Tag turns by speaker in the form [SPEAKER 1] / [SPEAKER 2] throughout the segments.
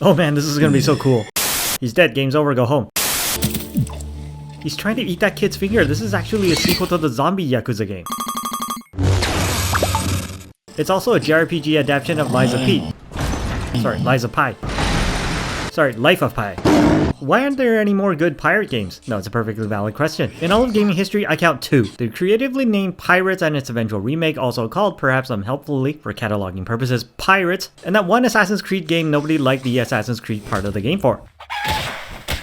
[SPEAKER 1] Oh man, this is gonna be so cool. He's dead, game's over, go home. He's trying to eat that kid's finger. This is actually a sequel to the zombie Yakuza game. It's also a JRPG adaptation of Lies of P. Sorry, Lies of Pi. Sorry, Life of Pi. Why aren't there any more good pirate games? No, it's a perfectly valid question. In all of gaming history, I count 2. The creatively named Pirates and its eventual remake, also called, perhaps unhelpfully, for cataloging purposes, Pirates, and that one Assassin's Creed game nobody liked the Assassin's Creed part of the game for.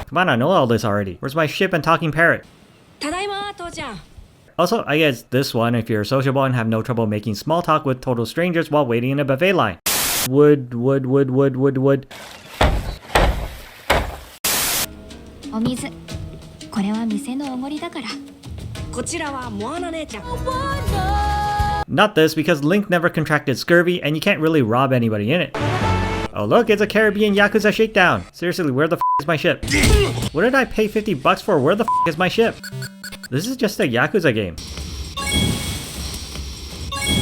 [SPEAKER 1] Come on, I know all this already. Where's my ship and talking parrot? Also, I guess this one if you're sociable and have no trouble making small talk with total strangers while waiting in a buffet line. Wood.
[SPEAKER 2] お水これは店のおごりだからこちらはモアナ姉ちゃん
[SPEAKER 1] Not this, because Link never contracted scurvy and you can't really rob anybody in it. Oh look, it's a Caribbean Yakuza shakedown. Seriously, where the f is my ship? What did I pay 50 bucks for? Where the f is my ship? This is just a Yakuza game.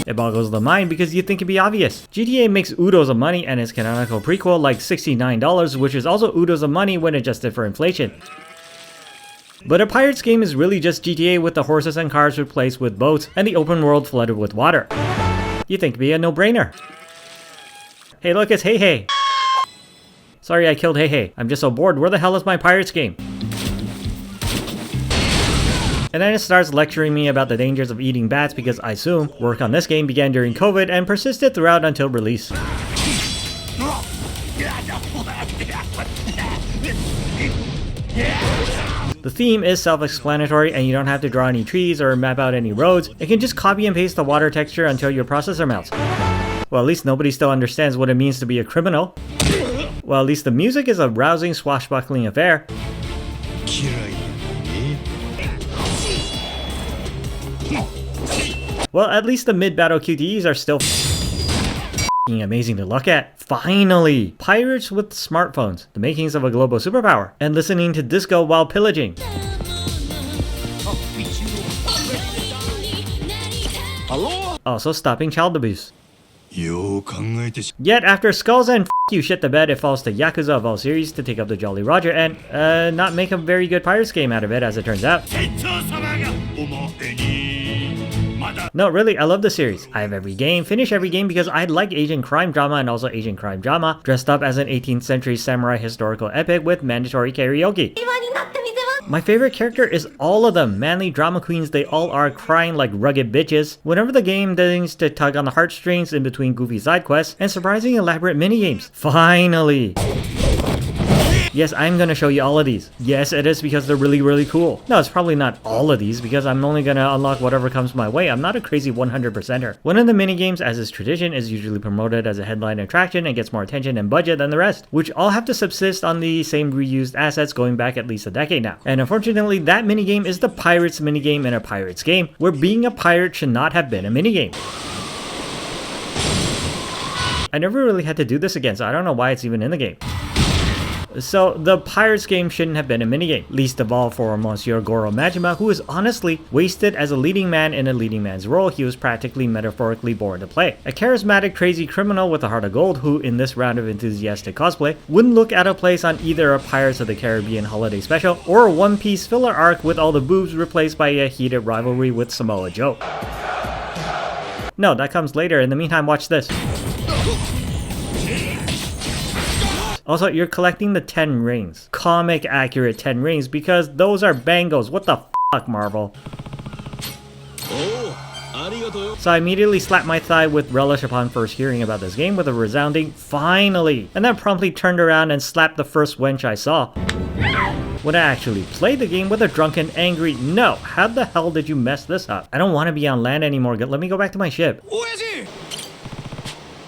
[SPEAKER 1] It boggles the mind because you'd think it'd be obvious. GTA makes oodles of money and its canonical prequel like $69, which is also oodles of money when adjusted for inflation. But a Pirates game is really just GTA with the horses and cars replaced with boats and the open world flooded with water. You'd think it'd be a no-brainer. Hey look, it's Hey Hey. Sorry I killed Hey Hey. I'm just so bored. Where the hell is my Pirates game? And then it starts lecturing me about the dangers of eating bats because I assume work on this game began during COVID and persisted throughout until release. The theme is self-explanatory and you don't have to draw any trees or map out any roads. You can just copy and paste the water texture until your processor melts. Well, at least nobody still understands what it means to be a criminal. Well, at least the music is a rousing, swashbuckling affair. Well, at least the mid-battle QTEs are still amazing to look at. Finally! Pirates with smartphones, the makings of a global superpower, and listening to disco while pillaging. Also stopping child abuse. Yet after Skulls and you shit the bed, it falls to Yakuza of all series to take up the Jolly Roger and not make a very good Pirates game out of it, as it turns out. No, really, I love the series. I have every game, finish every game because I like Asian crime drama and also Asian crime drama, dressed up as an 18th century samurai historical epic with mandatory karaoke. My favorite character is all of them. Manly drama queens they all are, crying like rugged bitches. Whenever the game deigns to tug on the heartstrings in between goofy side quests and surprising elaborate minigames. Finally! Yes, I'm gonna show you all of these. Yes, it is because they're really, really cool. No, it's probably not all of these because I'm only gonna unlock whatever comes my way. I'm not a crazy 100%er. One of the minigames, as is tradition, is usually promoted as a headline attraction and gets more attention and budget than the rest, which all have to subsist on the same reused assets going back at least a decade now. And unfortunately, that minigame is the Pirates minigame in a Pirates game, where being a pirate should not have been a minigame. I never really had to do this again, so I don't know why it's even in the game. So, the Pirates game shouldn't have been a minigame, least of all for Monsieur Goro Majima, who is honestly wasted as a leading man in a leading man's role he was practically metaphorically born to play. A charismatic, crazy criminal with a heart of gold who, in this round of enthusiastic cosplay, wouldn't look out of place on either a Pirates of the Caribbean holiday special or a One Piece filler arc with all the boobs replaced by a heated rivalry with Samoa Joe. No, that comes later. In the meantime, watch this. Also, you're collecting the 10 rings. Comic accurate 10 rings because those are bangles. What the fuck, Marvel? So I immediately slapped my thigh with relish upon first hearing about this game with a resounding finally, and then promptly turned around and slapped the first wench I saw. When I actually played the game with a drunken, angry no. How the hell did you mess this up? I don't want to be on land anymore. Let me go back to my ship.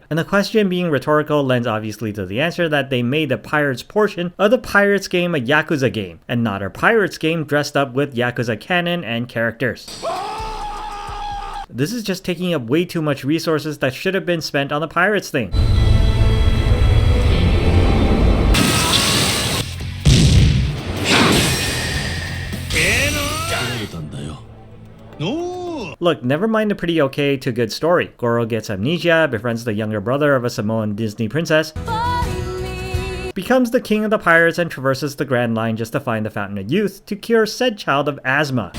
[SPEAKER 1] And the question being rhetorical lends obviously to the answer that they made the Pirates portion of the Pirates game a Yakuza game, and not a Pirates game dressed up with Yakuza canon and characters. This is just taking up way too much resources that should have been spent on the Pirates thing. Look, never mind the pretty okay to good story. Goro gets amnesia, befriends the younger brother of a Samoan Disney princess, becomes the king of the pirates and traverses the Grand Line just to find the Fountain of Youth to cure said child of asthma.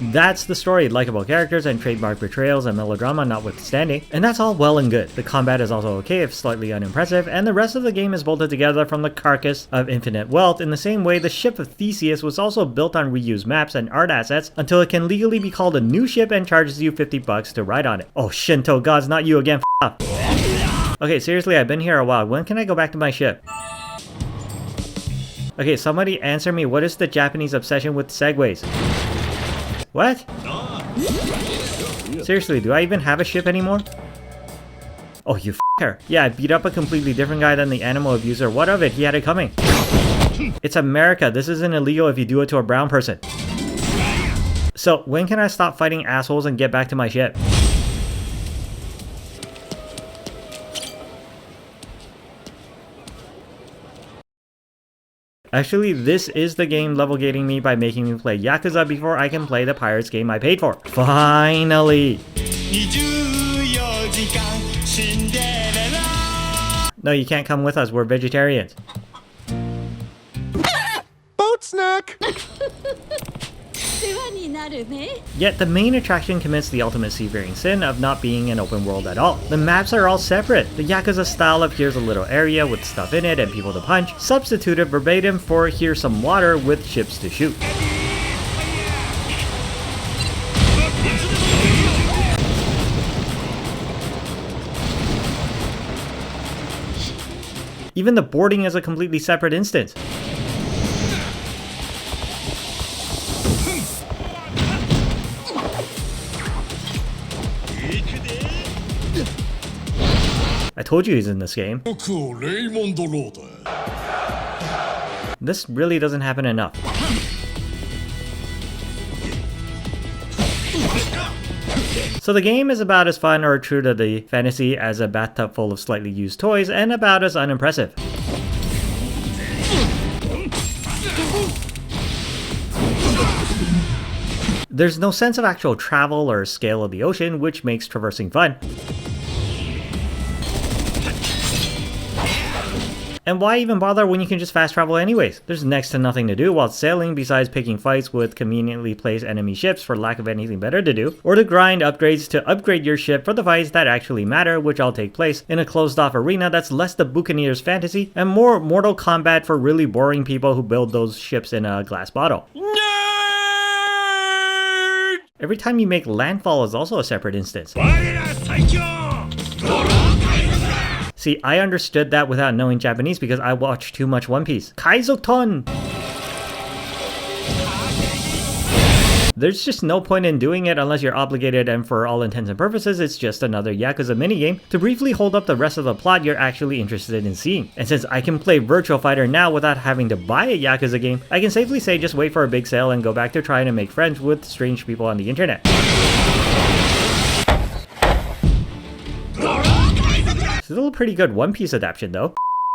[SPEAKER 1] That's the story, likable characters and trademark betrayals and melodrama notwithstanding, and that's all well and good. The combat is also okay if slightly unimpressive, and the rest of the game is bolted together from the carcass of infinite wealth in the same way the ship of Theseus was also built on Ryu's maps and art assets until it can legally be called a new ship and charges you $50 to ride on it. Oh, Shinto gods, not you again, f*** up. Okay, seriously, I've been here a while. When can I go back to my ship? Okay, somebody answer me, what is the Japanese obsession with segways? What? Seriously, do I even have a ship anymore? Oh, you f***er. Yeah, I beat up a completely different guy than the animal abuser. What of it? He had it coming. It's America. This isn't illegal if you do it to a brown person. So, when can I stop fighting assholes and get back to my ship? Actually, this is the game level gating me by making me play Yakuza before I can play the Pirates game I paid for. Finally! No, you can't come with us, we're vegetarians.
[SPEAKER 3] Boat snack!
[SPEAKER 1] Yet the main attraction commits the ultimate seafaring sin of not being an open world at all. The maps are all separate. The Yakuza style of here's a little area with stuff in it and people to punch, substituted verbatim for here's some water with ships to shoot. Even the boarding is a completely separate instance. I told you he's in this game. This really doesn't happen enough. So the game is about as fun or true to the fantasy as a bathtub full of slightly used toys, and about as unimpressive. There's no sense of actual travel or scale of the ocean, which makes traversing fun. And why even bother when you can just fast travel anyways? There's next to nothing to do while sailing besides picking fights with conveniently placed enemy ships for lack of anything better to do, or to grind upgrades to upgrade your ship for the fights that actually matter, which all take place in a closed off arena that's less the Buccaneer's fantasy and more Mortal Kombat for really boring people who build those ships in a glass bottle. Nerd! Every time you make landfall is also a separate instance. See, I understood that without knowing Japanese because I watched too much One Piece. Kaizoton! There's just no point in doing it unless you're obligated, and for all intents and purposes, it's just another Yakuza minigame to briefly hold up the rest of the plot you're actually interested in seeing. And since I can play Virtual Fighter now without having to buy a Yakuza game, I can safely say just wait for a big sale and go back to trying to make friends with strange people on the internet. Still a pretty good One Piece adaptation though.